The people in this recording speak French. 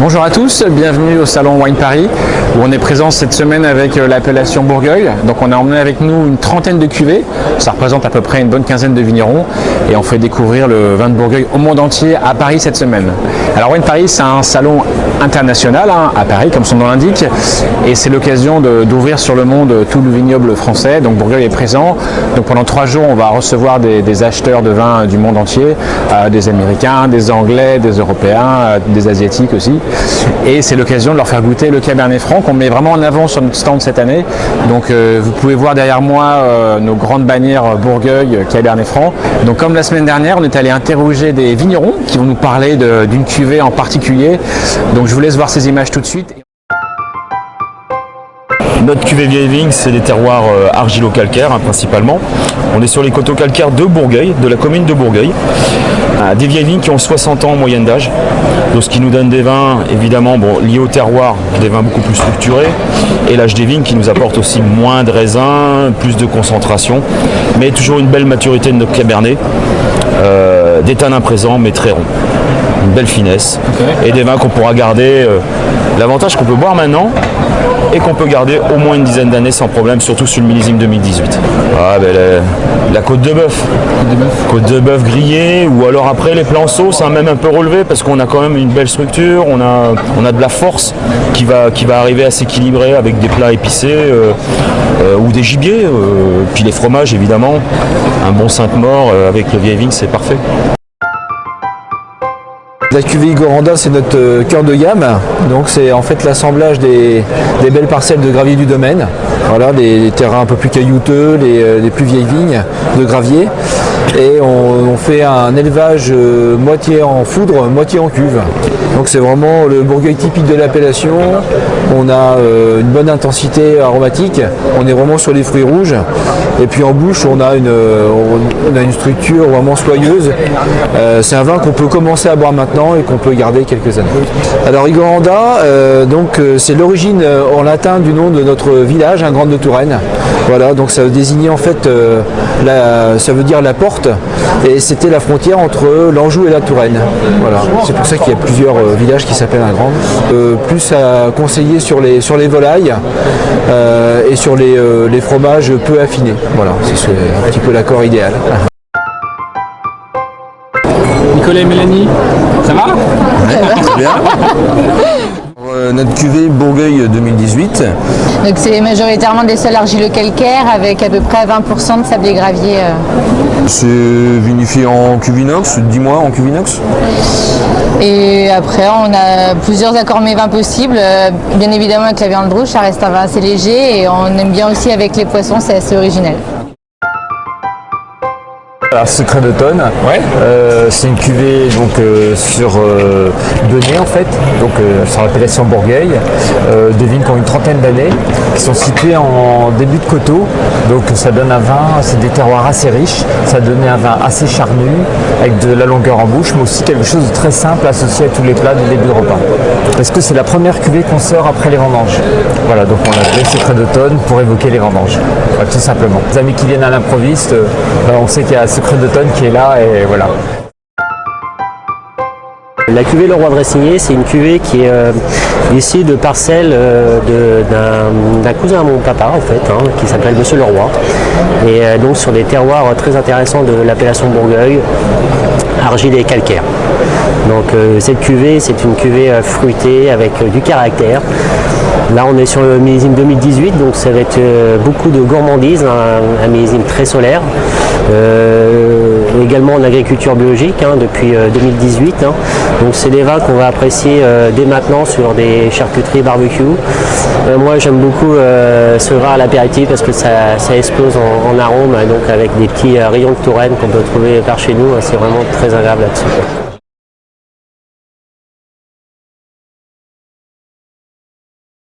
Bonjour à tous, bienvenue au salon Wine Paris où on est présent cette semaine avec l'appellation Bourgueil. Donc on a emmené avec nous une trentaine de cuvées, ça représente à peu près une bonne quinzaine de vignerons et on fait découvrir le vin de Bourgueil au monde entier à Paris cette semaine. Alors Wine Paris, c'est un salon international à Paris comme son nom l'indique et c'est l'occasion d'ouvrir sur le monde tout le vignoble français. Donc Bourgueil est présent, donc pendant 3 jours on va recevoir des acheteurs de vin du monde entier, des Américains, des Anglais, des Européens, des Asiatiques aussi. Et c'est l'occasion de leur faire goûter le Cabernet Franc qu'on met vraiment en avant sur notre stand cette année. Donc vous pouvez voir derrière moi nos grandes bannières Bourgueil, Cabernet Franc. Donc comme la semaine dernière, on est allé interroger des vignerons qui vont nous parler d'une cuvée en particulier. Donc je vous laisse voir ces images tout de suite. Notre cuvée vieille vigne, c'est des terroirs argilo-calcaires principalement. On est sur les coteaux calcaires de Bourgueil, de la commune de Bourgueil. Des vieilles vignes qui ont 60 ans en moyenne d'âge. Donc ce qui nous donne des vins évidemment liés au terroir, des vins beaucoup plus structurés. Et l'âge des vignes qui nous apporte aussi moins de raisins, plus de concentration. Mais toujours une belle maturité de notre cabernet. Des tanins présents mais très ronds. Une belle finesse. Okay. Et des vins qu'on pourra garder. L'avantage qu'on peut boire maintenant et qu'on peut garder au moins une dizaine d'années sans problème, surtout sur le millésime 2018. Ah, ben, la côte de bœuf. Côte de bœuf grillée, ou alors après les plans sauce, même un peu relevé parce qu'on a quand même une belle structure, on a de la force qui va arriver à s'équilibrer avec des plats épicés ou des gibiers, puis les fromages évidemment, un bon Sainte-Maure avec le vieille vigne, c'est parfait. La cuvée Igoranda, c'est notre cœur de gamme, donc c'est en fait l'assemblage des belles parcelles de gravier du domaine, voilà, les terrains un peu plus caillouteux, les plus vieilles vignes de gravier, et on fait un élevage moitié en foudre, moitié en cuve. Donc c'est vraiment le Bourgueil typique de l'appellation, on a une bonne intensité aromatique, on est vraiment sur les fruits rouges, et puis en bouche on a une structure vraiment soyeuse. C'est un vin qu'on peut commencer à boire maintenant et qu'on peut garder quelques années. Alors Igoranda, c'est l'origine en latin du nom de notre village, Grande de Touraine. Voilà, donc ça désignait en fait, ça veut dire la porte, et c'était la frontière entre l'Anjou et la Touraine. Voilà, c'est pour ça qu'il y a plusieurs villages qui s'appellent Grande. Plus à conseiller sur les volailles et sur les fromages peu affinés. Voilà, c'est un petit peu l'accord idéal. Nicolas et Mélanie, ça va? Ouais, très bien. Notre cuvée Bourgueil 2018. Donc c'est majoritairement des sols argilo-calcaires avec à peu près 20% de sable et gravier. C'est vinifié en cuve inox, 10 mois en cuve inox. Et après on a plusieurs accords mets vins possibles. Bien évidemment avec la viande rouge, ça reste un vin assez léger et on aime bien aussi avec les poissons, c'est assez original. Alors, Secret d'automne, ouais. C'est une cuvée sur Benet en fait, sur l'appellation Bourgueil, des vignes qui ont une trentaine d'années, qui sont situées en début de coteau, donc ça donne un vin, c'est des terroirs assez riches, ça donne un vin assez charnu, avec de la longueur en bouche, mais aussi quelque chose de très simple associé à tous les plats du début de repas. Parce que c'est la première cuvée qu'on sort après les vendanges. Voilà, donc on l'a appelé Secret d'automne pour évoquer les vendanges, voilà, tout simplement. Les amis qui viennent à l'improviste, on sait qu'il y a Secret d'automne qui est là et voilà. La cuvée Le Roi de Ressigné, c'est une cuvée qui est issue de parcelles d'un cousin à mon papa en fait, qui s'appelle Monsieur Le Roi. Et donc sur des terroirs très intéressants de l'appellation Bourgueil, argile et calcaire. Donc cette cuvée, c'est une cuvée fruitée avec du caractère. Là on est sur le millésime 2018, donc ça va être beaucoup de gourmandise, un millésime très solaire. Également en agriculture biologique depuis 2018. Donc c'est des vins qu'on va apprécier dès maintenant sur des charcuteries barbecue. Moi j'aime beaucoup ce vin à l'apéritif parce que ça explose en arôme, donc avec des petits rayons de Touraine qu'on peut trouver par chez nous. C'est vraiment très agréable là-dessus.